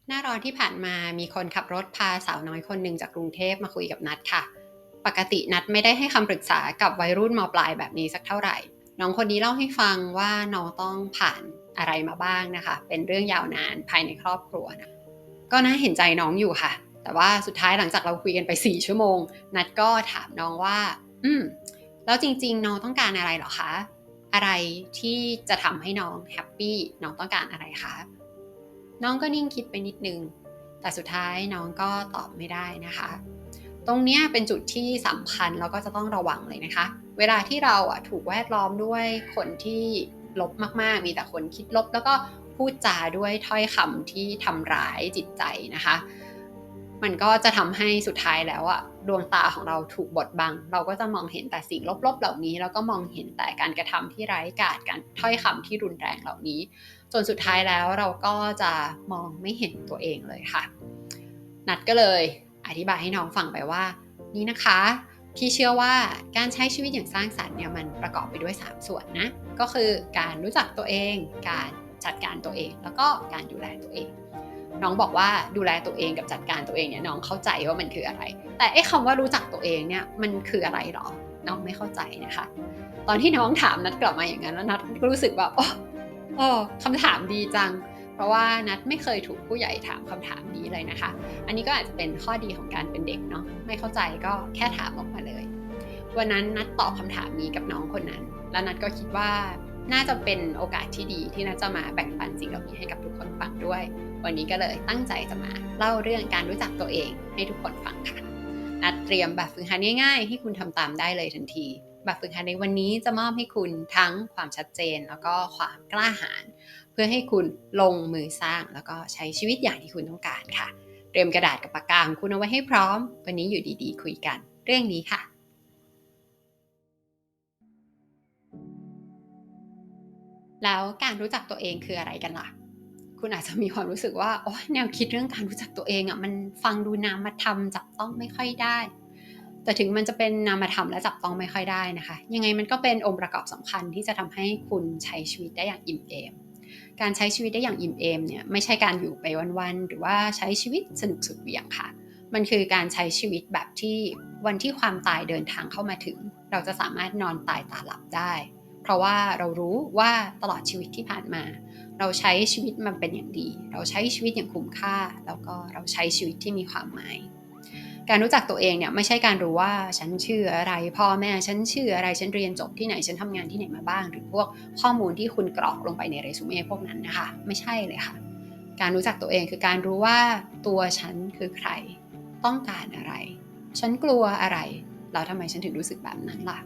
หน้าร้อนที่ผ่านมามีคนขับรถพาสาวน้อยคนหนึ่งจากกรุงเทพมาคุยกับนัดค่ะปกตินัดไม่ได้ให้คำปรึกษากับวัยรุ่นมปลายแบบนี้สักเท่าไหร่น้องคนนี้เล่าให้ฟังว่าน้องต้องผ่านอะไรมาบ้างนะคะเป็นเรื่องยาวนานภายในครอบครัวนะก็น่าเห็นใจน้องอยู่ค่ะแต่ว่าสุดท้ายหลังจากเราคุยกันไป4 ชั่วโมงนัดก็ถามน้องว่าแล้วจริงๆน้องต้องการอะไรเหรอคะอะไรที่จะทำให้น้องแฮปปี้น้องต้องการอะไรคะ น้องก็นิ่งคิดไปนิดนึง แต่สุดท้ายน้องก็ตอบไม่ได้นะคะ ตรงนี้เป็นจุดที่สำคัญแล้วก็จะต้องระวังเลยนะคะ เวลาที่เราถูกแวดล้อมด้วยคนที่ลบมากๆ มีแต่คนคิดลบแล้วก็พูดจาด้วยถ้อยคำที่ทำร้ายจิตใจนะคะ มันก็จะทำให้สุดท้ายแล้วดวงตาของเราถูกบดบัง เราก็จะมองเห็นแต่สิ่งลบๆเหล่านี้แล้วก็มองเห็นแต่การกระทำที่ร้ายกาจการถ้อยคำที่รุนแรงเหล่านี้จนสุดท้ายแล้วเราก็จะมองไม่เห็นตัวเองเลยค่ะนัดก็เลยอธิบายให้น้องฟังไปว่านี่นะคะพี่เชื่อว่าการใช้ชีวิตอย่างสร้างสรรค์เนี่ยมันประกอบไปด้วย3ส่วนนะก็คือการรู้จักตัวเองการจัดการตัวเองแล้วก็การดูแลตัวเองน้องบอกว่าดูแลตัวเองกับจัดการตัวเองเนี่ยน้องเข้าใจว่ามันคืออะไรแต่ไอ้คำว่ารู้จักตัวเองเนี่ยมันคืออะไรหรอน้องไม่เข้าใจนะคะตอนที่น้องถามนัดกลับมาอย่างนั้นแล้วนัดก็รู้สึกว่าคำถามดีจังเพราะว่านัดไม่เคยถูกผู้ใหญ่ถามคำถามนี้เลยนะคะอันนี้ก็อาจจะเป็นข้อดีของการเป็นเด็กเนาะไม่เข้าใจก็แค่ถามออกมาเลยวันนั้นนัดตอบคำถามนี้กับน้องคนนั้นแล้วนัดก็คิดว่าน่าจะเป็นโอกาสที่ดีที่นัดจะมาแบ่งปันสิ่งเหล่านี้ให้กับทุกคนฟังด้วยวันนี้ก็เลยตั้งใจจะมาเล่าเรื่องการรู้จักตัวเองให้ทุกคนฟังค่ะนัดเตรียมแบบฝึกหัดง่ายๆให้คุณทำตามได้เลยทันทีแบบฝึกหัดในวันนี้จะมอบให้คุณทั้งความชัดเจนแล้วก็ความกล้าหาญเพื่อให้คุณลงมือสร้างแล้วก็ใช้ชีวิตอย่างที่คุณต้องการค่ะเตรียมกระดาษกับปากกาของคุณเอาไว้ให้พร้อมวันนี้อยู่ดีๆคุยกันเรื่องนี้ค่ะแล้วการรู้จักตัวเองคืออะไรกันล่ะคุณอาจจะมีความรู้สึกว่าโอ๊ยแนวคิดเรื่องการรู้จักตัวเองมันฟังดูนามธรรมจับต้องไม่ค่อยได้แต่ถึงมันจะเป็นนามธรรมและจับต้องไม่ค่อยได้นะคะยังไงมันก็เป็นองค์ประกอบสำคัญที่จะทำให้คุณใช้ชีวิตได้อย่างอิ่มเอมการใช้ชีวิตได้อย่างอิ่มเอมเนี่ยไม่ใช่การอยู่ไปวันๆหรือว่าใช้ชีวิตสนุกสุดเหวี่ยงค่ะมันคือการใช้ชีวิตแบบที่วันที่ความตายเดินทางเข้ามาถึงเราจะสามารถนอนตายตาหลับได้เพราะว่าเรารู้ว่าตลอดชีวิตที่ผ่านมาเราใช้ชีวิตมันเป็นอย่างดีเราใช้ชีวิตอย่างคุ้มค่าแล้วก็เราใช้ชีวิตที่มีความหมายการรู้จักตัวเองเนี่ยไม่ใช่การรู้ว่าฉันชื่ออะไรพ่อแม่ฉันชื่ออะไรฉันเรียนจบที่ไหนฉันทำงานที่ไหนมาบ้างหรือพวกข้อมูลที่คุณกรอกลงไปในเรซูเม่พวกนั้นนะคะไม่ใช่เลยค่ะการรู้จักตัวเองคือการรู้ว่าตัวฉันคือใครต้องการอะไรฉันกลัวอะไรแล้วทำไมฉันถึงรู้สึกแบบนั้นล่ะ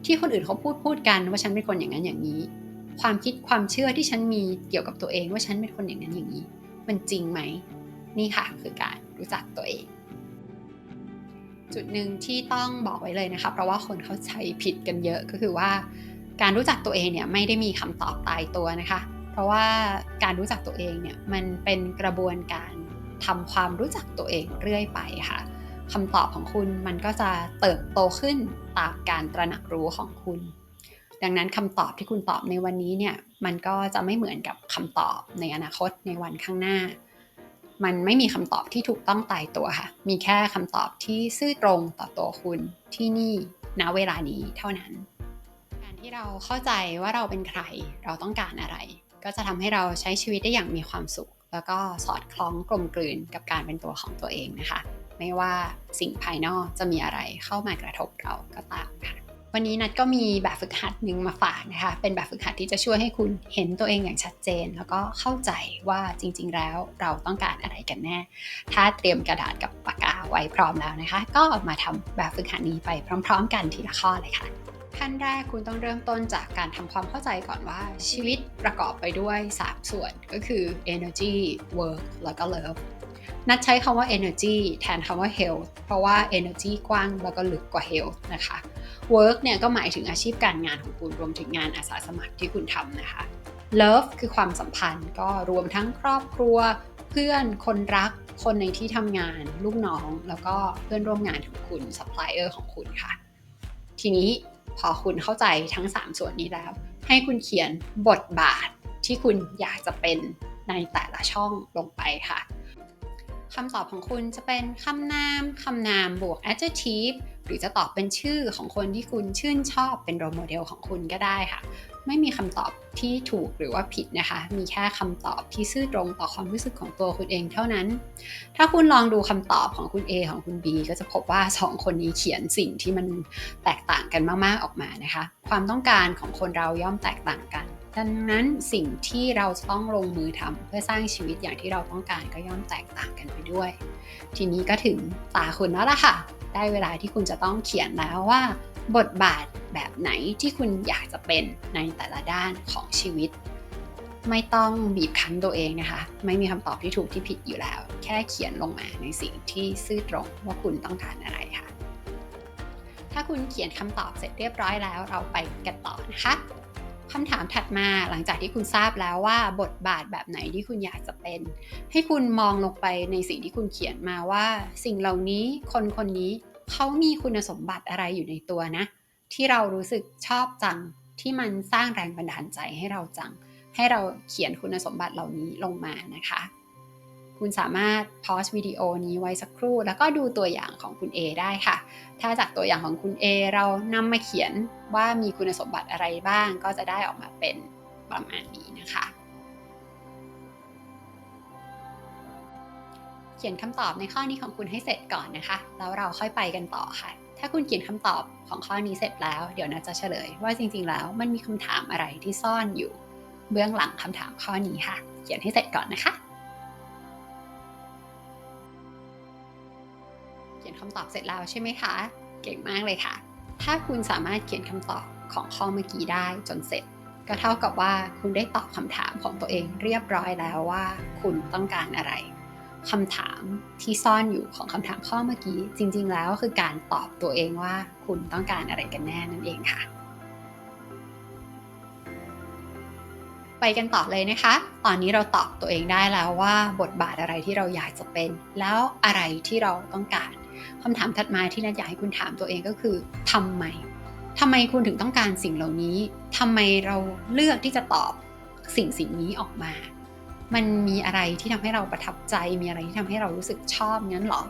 ที่คนอื่นเขาพูดกันว่าฉันเป็นคนอย่างนั้นอย่างนี้ความคิดความเชื่อที่ฉันมีเกี่ยวกับตัวเองว่าฉันเป็นคนอย่างนั้นอย่างนี้มันจริงไหมนี่ค่ะคือการรู้จักตัวเอง จุดหนึ่งที่ต้องบอกไว้เลยนะคะเพราะว่าคนเข้าใจผิดกันเยอะก็คือว่าการรู้จักตัวเองเนี่ยไม่ได้มีคำตอบตายตัวนะคะเพราะว่าการรู้จักตัวเองเนี่ยมันเป็นกระบวนการทำความรู้จักตัวเองเรื่อยไปค่ะคำตอบของคุณมันก็จะเติบโตขึ้นตามการตระหนักรู้ของคุณดังนั้นคำตอบที่คุณตอบในวันนี้เนี่ยมันก็จะไม่เหมือนกับคำตอบในอนาคตในวันข้างหน้า มันไม่มีคำตอบที่ถูกต้องตายตัวค่ะ มีแค่คำตอบที่ซื่อตรงต่อตัวคุณที่นี่ณเวลานี้เท่านั้น การที่เราเข้าใจว่าเราเป็นใคร เราต้องการอะไร ก็จะทำให้เราใช้ชีวิตได้อย่างมีความสุข แล้วก็สอดคล้องกลมกลืนกับการเป็นตัวของตัวเองนะคะ ไม่ว่าสิ่งภายนอกจะมีอะไรเข้ามากระทบเราก็ตามค่ะ วันนี้นัดก็มีแบบฝึกหัดหนึ่งมาฝากนะคะ เป็นแบบฝึกหัดที่จะช่วยให้คุณเห็นตัวเองอย่างชัดเจน แล้วก็เข้าใจว่าจริงๆแล้วเราต้องการอะไรกันแน่ ถ้าเตรียมกระดาษกับปากกาไว้พร้อมแล้วนะคะ ก็มาทำแบบฝึกหัดนี้ไปพร้อมๆกันทีละข้อเลยค่ะ ขั้นแรกคุณต้องเริ่มต้นจากการทำความเข้าใจก่อนว่าชีวิตประกอบไปด้วย3ส่วนก็คือ energy work แล้วก็ love นัดใช้คำว่า energy แทนคำว่า health เพราะว่า energy กว้างแล้วก็ลึกกว่า health นะคะ work เนี่ยก็หมายถึงอาชีพการงานของคุณรวมถึงงานอาสาสมัครที่คุณทำนะคะ love คือความสัมพันธ์ก็รวมทั้งครอบครัวเพื่อนคนรักคนในที่ทำงานลูกน้องแล้วก็เพื่อนร่วมงานของคุณ supplier ของคุณค่ะทีนี้พอคุณเข้าใจทั้ง3ส่วนนี้แล้วให้คุณเขียนบทบาทที่คุณอยากจะเป็นในแต่ละช่องลงไปค่ะ คำตอบของคุณจะเป็นคำนามคำนามบวก adjective หรือจะตอบเป็นชื่อของคนที่คุณชื่นชอบเป็นโรลโมเดลของคุณก็ได้ค่ะไม่มีคำตอบที่ถูกหรือว่าผิดนะคะมีแค่คำตอบที่ซื่อตรงต่อความรู้สึกของตัวคุณเองเท่านั้นถ้าคุณลองดูคำตอบของคุณ A ของคุณ B ก็จะพบว่า2คนนี้เขียนสิ่งที่มันแตกต่างกันมากๆออกมานะคะความต้องการของคนเราย่อมแตกต่างกันดังนั้นสิ่งที่เราจะต้องลงมือทำเพื่อสร้างชีวิตอย่างที่เราต้องการก็ย่อมแตกต่างกันไปด้วยทีนี้ก็ถึงตาคุณแล้วล่ะค่ะได้เวลาที่คุณจะต้องเขียนแล้วว่าบทบาทแบบไหนที่คุณอยากจะเป็นในแต่ละด้านของชีวิตไม่ต้องบีบคั้นตัวเองนะคะไม่มีคำตอบที่ถูกที่ผิดอยู่แล้วแค่เขียนลงมาในสิ่งที่ซื่อตรงว่าคุณต้องการอะไรค่ะถ้าคุณเขียนคำตอบเสร็จเรียบร้อยแล้วเราไปกันต่อนะคะคำถามถัดมาหลังจากที่คุณทราบแล้วว่าบทบาทแบบไหนที่คุณอยากจะเป็นให้คุณมองลงไปในสิ่งที่คุณเขียนมาว่าสิ่งเหล่านี้คนคนนี้เขามีคุณสมบัติอะไรอยู่ในตัวนะที่เรารู้สึกชอบจังที่มันสร้างแรงบันดาลใจให้เราจังให้เราเขียนคุณสมบัติเหล่านี้ลงมานะคะคุณสามารถพอสวิดีโอนี้ไว้สักครู่แล้วก็ดูตัวอย่างของคุณ A ได้ค่ะถ้าจากตัวอย่างของคุณ A เรานำมาเขียนว่ามีคุณสมบัติอะไรบ้างก็จะได้ออกมาเป็นประมาณนี้นะคะเขียนคำตอบในข้อนี้ของคุณให้เสร็จก่อนนะคะแล้วเราค่อยไปกันต่อค่ะถ้าคุณเขียนคำตอบของข้อนี้เสร็จแล้วเดี๋ยวนะจะเฉลยว่าจริงๆแล้วมันมีคำถามอะไรที่ซ่อนอยู่เบื้องหลังคำถามข้อนี้ค่ะเขียนให้เสร็จก่อนนะคะเขียนคำตอบเสร็จแล้วใช่ไหมคะเก่งมากเลยค่ะถ้าคุณสามารถเขียนคำตอบของข้อเมื่อกี้ได้จนเสร็จก็เท่ากับว่าคุณได้ตอบคำถามของตัวเองเรียบร้อยแล้วว่าคุณต้องการอะไรคำถามที่ซ่อนอยู่ของคำถามข้อเมื่อกี้จริงๆแล้วคือการตอบตัวเองว่าคุณต้องการอะไรกันแน่นั่นเองค่ะไปกันต่อเลยนะคะตอนนี้เราตอบตัวเองได้แล้วว่าบทบาทอะไรที่เราอยากจะเป็นแล้วอะไรที่เราต้องการคำถามถัดมาที่นัทอยากให้คุณถามตัวเองก็คือทำไมคุณถึงต้องการสิ่งเหล่านี้ทำไมเราเลือกที่จะตอบสิ่งนี้ออกมามันมีอะไรที่ทำให้เราประทับใจมีอะไรที่ทำให้เรารู้สึกชอบงั้นหรอ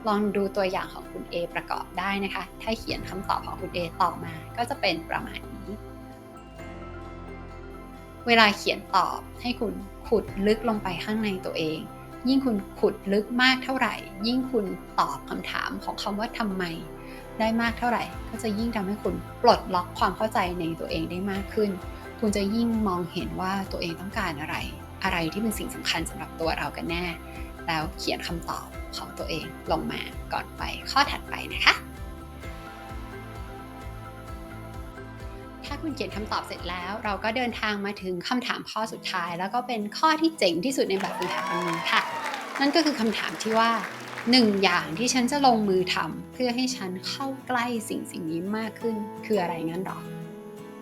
ลองดูตัวอย่างของคุณ A ประกอบได้นะคะถ้าเขียนคำตอบของคุณ A ต่อมาก็จะเป็นประมาณนี้เวลาเขียนตอบให้คุณขุดลึกลงไปข้างในตัวเองยิ่งคุณขุดลึกมากเท่าไหร่ยิ่งคุณตอบคำถามของคำว่าทำไมได้มากเท่าไหร่ก็จะยิ่งทำให้คุณปลดล็อกความเข้าใจในตัวเองได้มากขึ้นคุณจะยิ่งมองเห็นว่าตัวเองต้องการอะไรที่เป็นสิ่งสำคัญสำหรับตัวเรากันแน่แล้วเขียนคำตอบของตัวเองลงมาก่อนไปข้อถัดไปนะคะถ้าคุณเขียนคำตอบเสร็จแล้วเราก็เดินทางมาถึงคำถามข้อสุดท้ายแล้วก็เป็นข้อที่เจ๋งที่สุดในแบบฝึกหัดวันนี้ค่ะนั่นก็คือคำถามที่ว่า1อย่างที่ฉันจะลงมือทำเพื่อให้ฉันเข้าใกล้สิ่งนี้มากขึ้นคืออะไรงั้นหรอ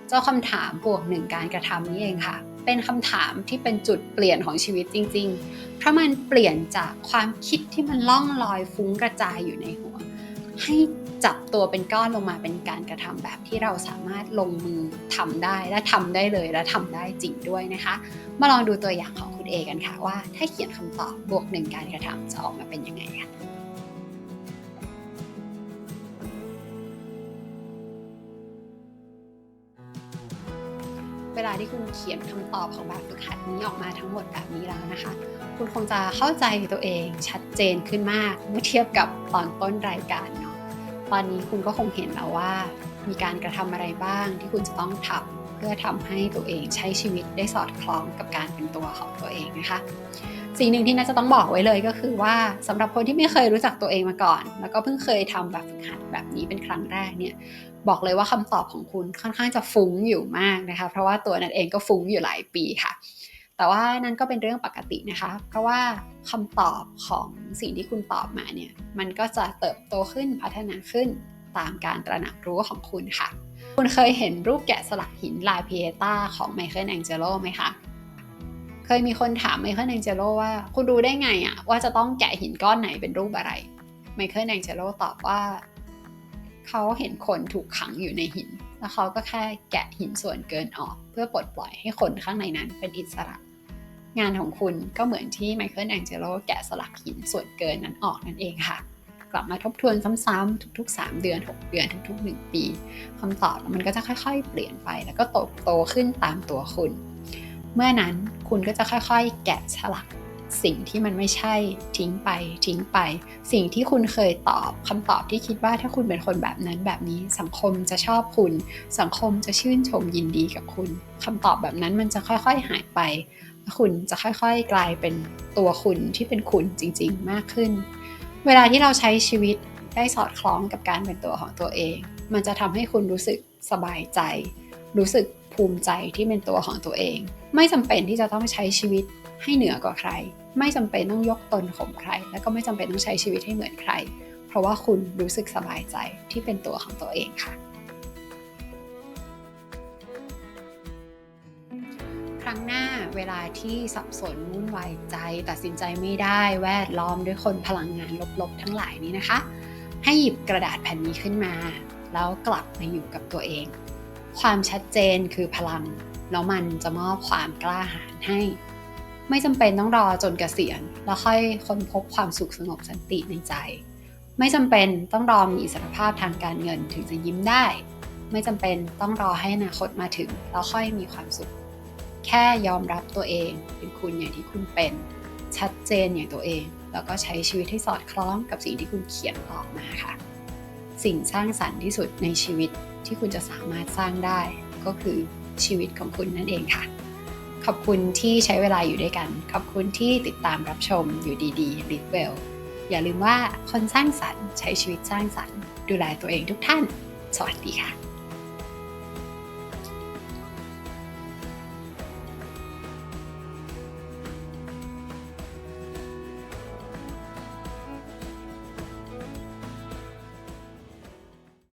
เจ้าคำถามบวก1การกระทำนี้เองค่ะเป็นคำถามที่เป็นจุดเปลี่ยนของชีวิตจริงๆเพราะมันเปลี่ยนจากความคิดที่มันล่องลอยฟุ้งกระจายอยู่ในหัวให้จับตัวเป็นก้อนลงมาเป็นการกระทำแบบที่เราสามารถลงมือทำได้และทำได้เลยและทำได้จริงด้วยนะคะมาลองดูตัวอย่างของคุณเอกันค่ะว่าถ้าเขียนคำตอบบวก1การกระทำจะออกมาเป็นยังไงค่ะเวลาที่คุณเขียนคำตอบของแบบฝึกหัดนี้ออกมาทั้งหมดแบบนี้แล้วนะคะคุณคงจะเข้าใจตัวเองชัดเจนขึ้นมากเมื่อเทียบกับตอนต้นรายการเนาะตอนนี้คุณก็คงเห็นแล้วว่ามีการกระทำอะไรบ้างที่คุณจะต้องทำเพื่อทำให้ตัวเองใช้ชีวิตได้สอดคล้องกับการเป็นตัวของตัวเองนะคะสิ่งหนึ่งที่น่าจะต้องบอกไว้เลยก็คือว่าสำหรับคนที่ไม่เคยรู้จักตัวเองมาก่อนแล้วก็เพิ่งเคยทำแบบฝึกหัดแบบนี้เป็นครั้งแรกเนี่ยบอกเลยว่าคำตอบของคุณค่อนข้างจะฟุ้งอยู่มากนะคะเพราะว่าตัวนั้นเองก็ฟุ้งอยู่หลายปีค่ะแต่ว่านั่นก็เป็นเรื่องปกตินะคะเพราะว่าคำตอบของสิ่งที่คุณตอบมาเนี่ยมันก็จะเติบโตขึ้นพัฒนาขึ้นตามการตระหนักรู้ของคุณค่ะคุณเคยเห็นรูปแกะสลักหินลาพิเอตาของไมเคิลแองเจโลไหมคะเคยมีคนถามไมเคิลแองเจโลว่าคุณรู้ได้ไงอะว่าจะต้องแกะหินก้อนไหนเป็นรูปอะไรไมเคิลแองเจโลตอบว่าเขาเห็นคนถูกขังอยู่ในหินแล้วเขาก็แค่แกะหินส่วนเกินออกเพื่อปลดปล่อยให้คนข้างในนั้นเป็นอิสระ งานของคุณก็เหมือนที่ไมเคิลแองเจโลแกะสลักหินส่วนเกินนั้นออกนั่นเองค่ะกลับมาทบทวนซ้ำๆทุกๆ3 เดือน6 เดือนทุกๆ1 ปีคำตอบมันก็จะค่อยๆเปลี่ยนไปแล้วก็โตขึ้นตามตัวคุณเมื่อนั้นคุณก็จะค่อยๆแกะสลักสิ่งที่มันไม่ใช่ทิ้งไปสิ่งที่คุณเคยตอบคำตอบที่คิดว่าถ้าคุณเป็นคนแบบนั้นแบบนี้สังคมจะชอบคุณสังคมจะชื่นชมยินดีกับคุณคำตอบแบบนั้นมันจะค่อยๆหายไปคุณจะค่อยๆกลายเป็นตัวคุณที่เป็นคุณจริงๆมากขึ้นเวลาที่เราใช้ชีวิตได้สอดคล้องกับการเป็นตัวของตัวเองมันจะทำให้คุณรู้สึกสบายใจรู้สึกภูมิใจที่เป็นตัวของตัวเองไม่จำเป็นที่จะต้องใช้ชีวิตให้เหนือกว่าใครไม่จำเป็นต้องยกตนข่มใครและก็ไม่จำเป็นต้องใช้ชีวิตให้เหมือนใครเพราะว่าคุณรู้สึกสบายใจที่เป็นตัวของตัวเองค่ะครั้งหน้าเวลาที่สับสนวุ่นวายใจตัดสินใจไม่ได้แวดล้อมด้วยคนพลังงานลบๆทั้งหลายนี้นะคะให้หยิบกระดาษแผ่นนี้ขึ้นมาแล้วกลับมาอยู่กับตัวเองความชัดเจนคือพลังแล้วมันจะมอบความกล้าหาญให้ไม่จำเป็นต้องรอจนเกษียณแล้วค่อยค้นพบความสุขสงบสันติในใจไม่จำเป็นต้องรอมีอิสรภาพทางการเงินถึงจะยิ้มได้ไม่จำเป็นต้องรอให้อนาคตมาถึงแล้วค่อยมีความสุขแค่ยอมรับตัวเองเป็นคุณอย่างที่คุณเป็นชัดเจนอย่างตัวเองแล้วก็ใช้ชีวิตให้สอดคล้องกับสิ่งที่คุณเขียนออกมาค่ะสิ่งสร้างสรรค์ที่สุดในชีวิตที่คุณจะสามารถสร้างได้ก็คือชีวิตของคุณนั่นเองค่ะขอบคุณที่ใช้เวลาอยู่ด้วยกันขอบคุณที่ติดตามรับชมอยู่ดีๆ Live Well อย่าลืมว่าคนสร้างสรรค์ใช้ชีวิตสร้างสรรค์ดูแลตัวเองทุกท่านสวัสดีค่ะ